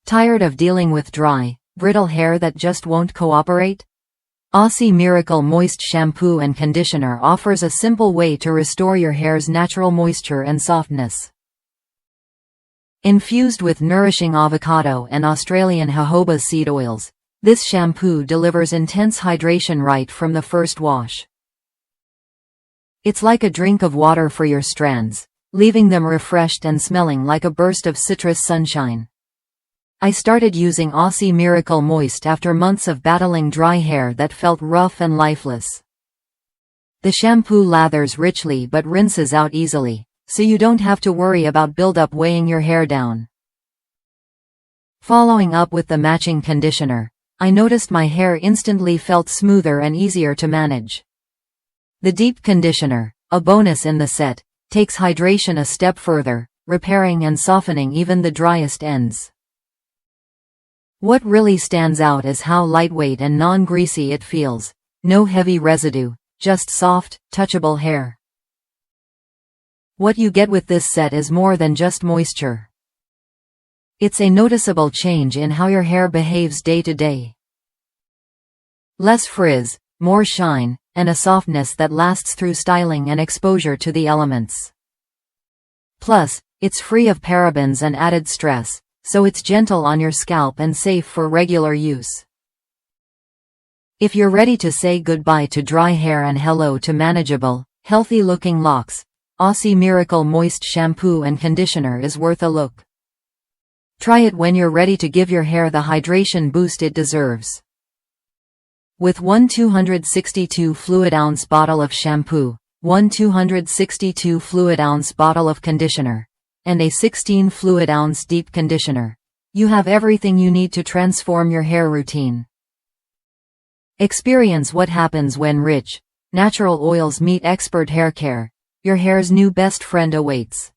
Tired of dealing with dry, brittle hair that just won't cooperate? Aussie Miracle Moist Shampoo and Conditioner offers a simple way to restore your hair's natural moisture and softness. Infused with nourishing avocado and Australian jojoba seed oils, this shampoo delivers intense hydration right from the first wash. It's like a drink of water for your strands, leaving them refreshed and smelling like a burst of citrus sunshine. I started using Aussie Miracle Moist after months of battling dry hair that felt rough and lifeless. The shampoo lathers richly but rinses out easily, so you don't have to worry about buildup weighing your hair down. Following up with the matching conditioner, I noticed my hair instantly felt smoother and easier to manage. The deep conditioner, a bonus in the set, takes hydration a step further, repairing and softening even the driest ends. What really stands out is how lightweight and non-greasy it feels. No heavy residue, just soft, touchable hair. What you get with this set is more than just moisture. It's a noticeable change in how your hair behaves day to day. Less frizz, more shine, and a softness that lasts through styling and exposure to the elements. Plus, it's free of parabens and added stress, so it's gentle on your scalp and safe for regular use. If you're ready to say goodbye to dry hair and hello to manageable, healthy-looking locks, Aussie Miracle Moist Shampoo and Conditioner is worth a look. Try it when you're ready to give your hair the hydration boost it deserves. With one 262 fluid ounce bottle of shampoo, one 262 fluid ounce bottle of conditioner, and a 16 fluid ounce deep conditioner, you have everything you need to transform your hair routine. Experience what happens when rich, natural oils meet expert hair care. Your hair's new best friend awaits.